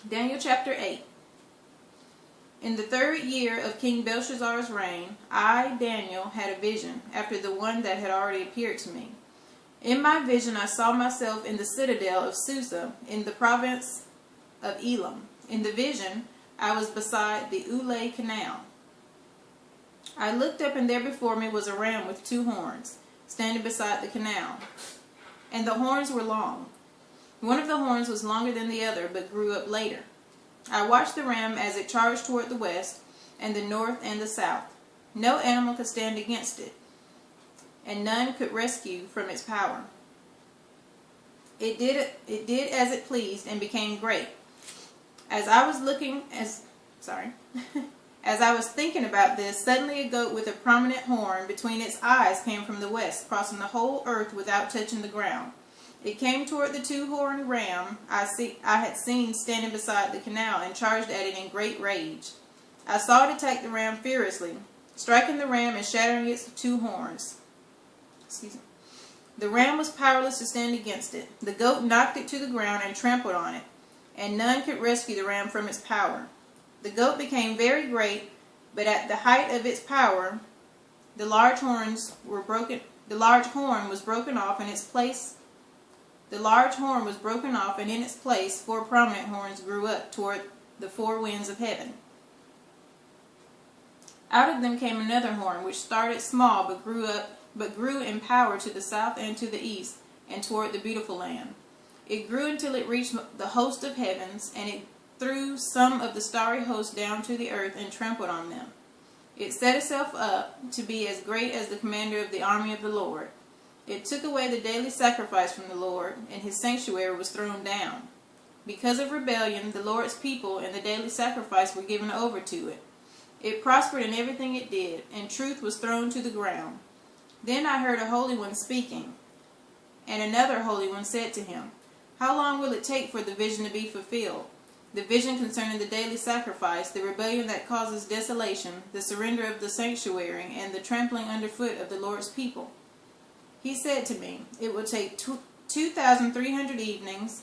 Daniel chapter 8. In the 3rd year of King Belshazzar's reign, I, Daniel, had a vision after the one that had already appeared to me. In my vision I saw myself in the citadel of Susa, in the province of Elam. In the vision I was beside the Ulai Canal. I looked up, and there before me was a ram with 2 horns, standing beside the canal. And the horns were long. One of the horns was longer than the other, but grew up later. I watched the ram as it charged toward the west, and the north, and the south. No animal could stand against it, and none could rescue from its power. It did as it pleased, and became great. As I was thinking about this, suddenly a goat with a prominent horn between its eyes came from the west, crossing the whole earth without touching the ground. It came toward the 2-horned ram I had seen standing beside the canal, and charged at it in great rage. I saw it attack the ram furiously, striking the ram and shattering its 2 horns. The ram was powerless to stand against it. The goat knocked it to the ground and trampled on it, and none could rescue the ram from its power. The goat became very great, but at the height of its power, the large horn was broken off, and in its place 4 prominent horns grew up toward the 4 winds of heaven. Out of them came another horn, which started small but grew in power to the south and to the east, and toward the beautiful land. It grew until it reached the host of heavens, and it threw some of the starry host down to the earth and trampled on them. It set itself up to be as great as the commander of the army of the Lord. It took away the daily sacrifice from the Lord, and his sanctuary was thrown down. Because of rebellion, the Lord's people and the daily sacrifice were given over to it. It prospered in everything it did, and truth was thrown to the ground. Then I heard a holy one speaking, and another holy one said to him, "How long will it take for the vision to be fulfilled? The vision concerning the daily sacrifice, the rebellion that causes desolation, the surrender of the sanctuary, and the trampling underfoot of the Lord's people?" He said to me, "It will take 2,300 evenings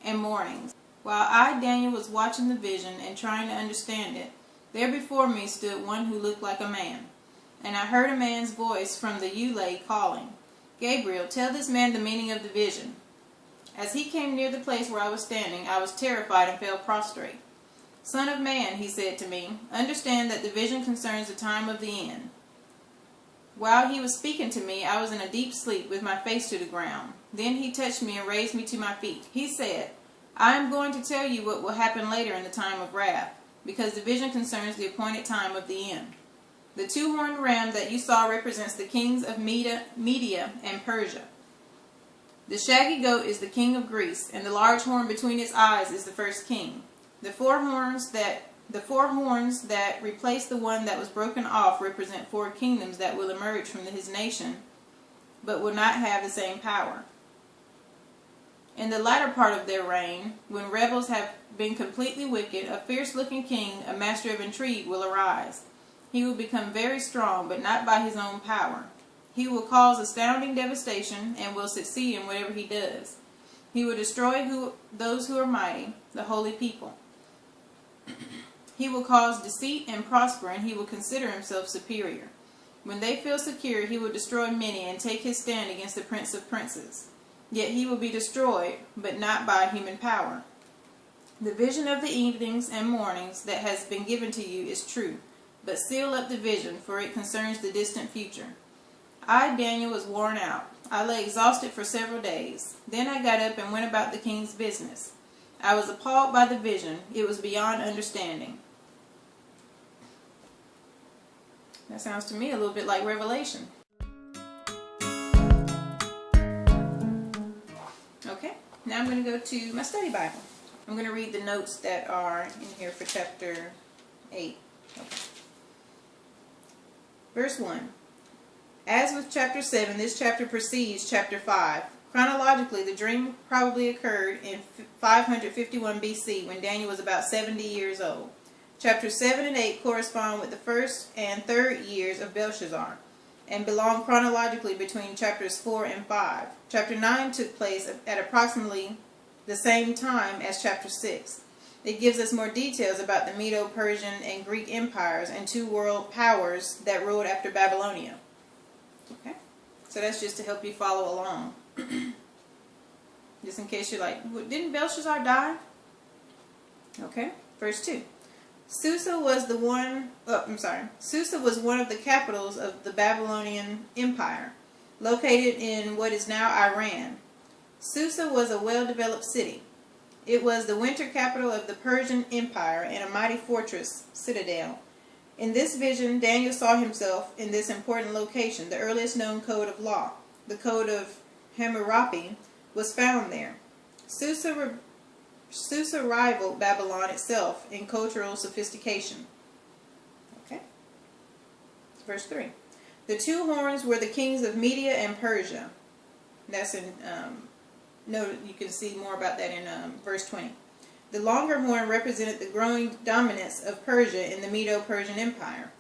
and mornings." While I, Daniel, was watching the vision and trying to understand it, there before me stood one who looked like a man. And I heard a man's voice from the Ulai calling, "Gabriel, tell this man the meaning of the vision." As he came near the place where I was standing, I was terrified and fell prostrate. "Son of man," he said to me, "understand that the vision concerns the time of the end." While he was speaking to me, I was in a deep sleep with my face to the ground. Then he touched me and raised me to my feet. He said, "I am going to tell you what will happen later in the time of wrath, because the vision concerns the appointed time of the end. The 2-horned ram that you saw represents the kings of Media and Persia. The shaggy goat is the king of Greece, and the large horn between its eyes is the first king. The four horns that replace the one that was broken off represent 4 kingdoms that will emerge from his nation, but will not have the same power. In the latter part of their reign, when rebels have been completely wicked, a fierce-looking king, a master of intrigue, will arise. He will become very strong, but not by his own power. He will cause astounding devastation and will succeed in whatever he does. He will destroy those who are mighty, the holy people. He will cause deceit and prosper, and he will consider himself superior. When they feel secure, he will destroy many and take his stand against the prince of princes. Yet he will be destroyed, but not by human power. The vision of the evenings and mornings that has been given to you is true, but seal up the vision, for it concerns the distant future." I, Daniel, was worn out. I lay exhausted for several days. Then I got up and went about the king's business. I was appalled by the vision. It was beyond understanding. That sounds to me a little bit like Revelation. Okay, now I'm going to go to my study Bible. I'm going to read the notes that are in here for chapter 8. Okay. Verse 1. As with chapter 7, this chapter precedes chapter 5. Chronologically, the dream probably occurred in 551 BC when Daniel was about 70 years old. Chapters 7 and 8 correspond with the 1st and 3rd years of Belshazzar and belong chronologically between chapters 4 and 5. Chapter 9 took place at approximately the same time as chapter 6. It gives us more details about the Medo-Persian and Greek empires and two world powers that ruled after Babylonia. Okay? So that's just to help you follow along. Just in case you're like, didn't Belshazzar die? Okay, verse 2. Susa was one of the capitals of the Babylonian Empire, located in what is now Iran. Susa was a well-developed city. It was the winter capital of the Persian Empire and a mighty fortress citadel. In this vision, Daniel saw himself in this important location. The earliest known code of law, the Code of Hammurabi, was found there. Susa rivaled Babylon itself in cultural sophistication. Okay. Verse 3. The two horns were the kings of Media and Persia. That's in you can see more about that in verse 20. The longer horn represented the growing dominance of Persia in the Medo-Persian Empire.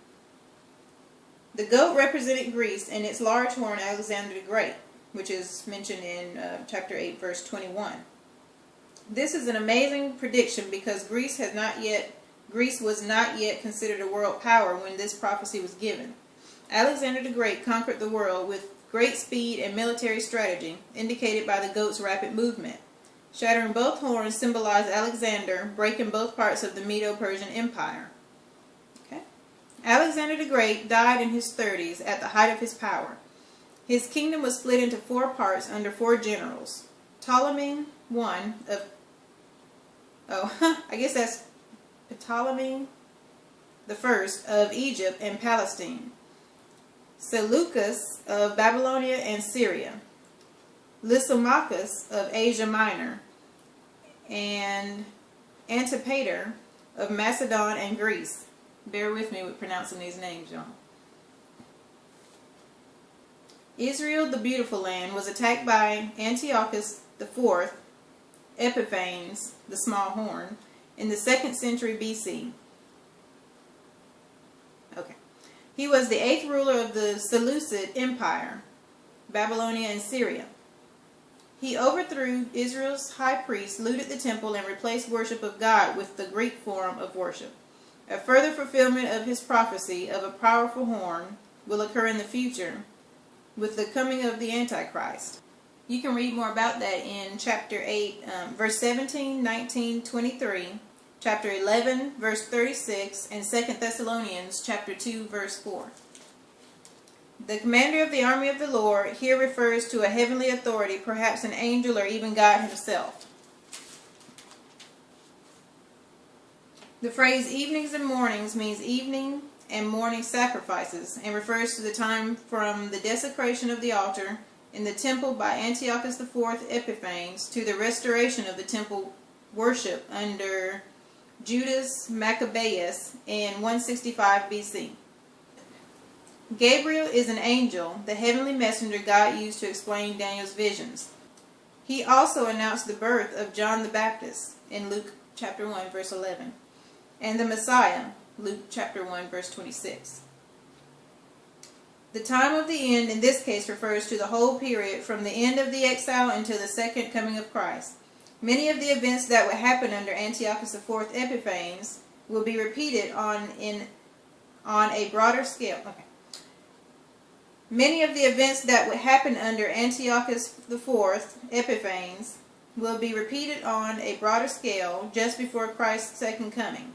The goat represented Greece, and its large horn Alexander the Great, which is mentioned in chapter 8, verse 21. This is an amazing prediction because Greece was not yet considered a world power when this prophecy was given. Alexander the Great conquered the world with great speed and military strategy, indicated by the goat's rapid movement. Shattering both horns symbolized Alexander breaking both parts of the Medo-Persian Empire. Okay. Alexander the Great died in his 30s at the height of his power. His kingdom was split into 4 parts under 4 generals. Ptolemy I of Egypt and Palestine. Seleucus of Babylonia and Syria. Lysimachus of Asia Minor. And Antipater of Macedon and Greece. Bear with me with pronouncing these names, y'all. Israel, the beautiful land, was attacked by Antiochus IV Epiphanes, the small horn, in the 2nd century BC. Okay. He was the 8th ruler of the Seleucid Empire, Babylonia and Syria. He overthrew Israel's high priest, looted the temple, and replaced worship of God with the Greek form of worship. A further fulfillment of his prophecy of a powerful horn will occur in the future with the coming of the Antichrist. You can read more about that in chapter 8, verse 17, 19, 23, chapter 11, verse 36, and 2 Thessalonians chapter 2, verse 4. The commander of the army of the Lord here refers to a heavenly authority, perhaps an angel or even God himself. The phrase evenings and mornings means evening and morning sacrifices and refers to the time from the desecration of the altar in the temple by Antiochus IV Epiphanes to the restoration of the temple worship under Judas Maccabeus in 165 BC. Gabriel is an angel, the heavenly messenger God used to explain Daniel's visions. He also announced the birth of John the Baptist in Luke chapter 1 verse 11 and the Messiah, Luke chapter 1 verse 26. The time of the end in this case refers to the whole period from the end of the exile until the second coming of Christ. Many of the events that would happen under Antiochus IV Epiphanes will be repeated on a broader scale. Okay. Many of the events that would happen under Antiochus IV Epiphanes will be repeated on a broader scale just before Christ's second coming.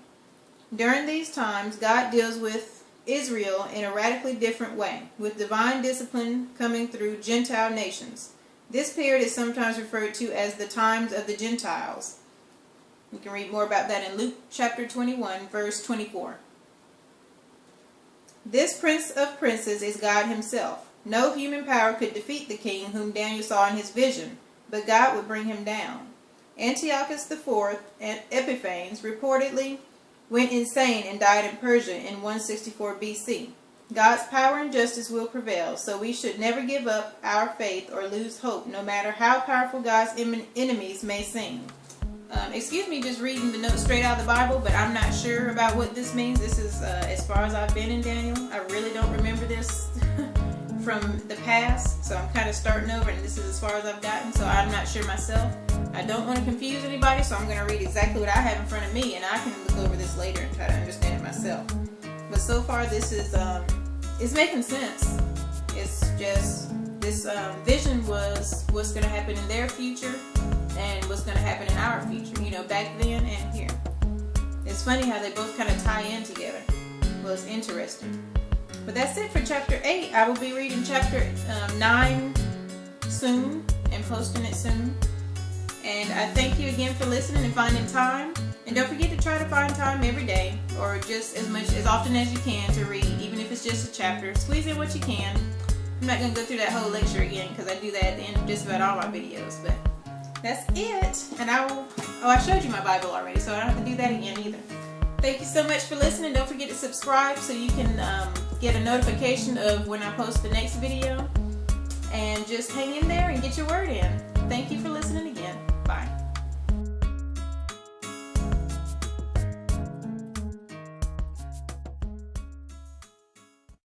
During these times, God deals with Israel in a radically different way, with divine discipline coming through Gentile nations. This period is sometimes referred to as the times of the Gentiles. You can read more about that in Luke chapter 21, verse 24. This Prince of Princes is God himself. No human power could defeat the king whom Daniel saw in his vision, but God would bring him down. Antiochus IV Epiphanes reportedly went insane and died in Persia in 164 BC. God's power and justice will prevail, so we should never give up our faith or lose hope, no matter how powerful God's enemies may seem. Excuse me just reading the notes straight out of the Bible, but I'm not sure about what this means. This is as far as I've been in Daniel. I really don't remember this from the past, so I'm kind of starting over, and this is as far as I've gotten, so I'm not sure myself. I don't want to confuse anybody, so I'm going to read exactly what I have in front of me, and I can look over this later and try to understand it myself. But so far, this is it's making sense. It's just this vision was what's going to happen in their future and what's going to happen in our future. You know, back then and here. It's funny how they both kind of tie in together. Well, it's interesting. But that's it for chapter 8. I will be reading chapter 9 soon and posting it soon. And I thank you again for listening and finding time. And don't forget to try to find time every day, or just as often as you can, to read, even if it's just a chapter. Squeeze in what you can. I'm not going to go through that whole lecture again because I do that at the end of just about all my videos. But that's it. And I showed you my Bible already, so I don't have to do that again either. Thank you so much for listening. Don't forget to subscribe so you can get a notification of when I post the next video. And just hang in there and get your word in. Thank you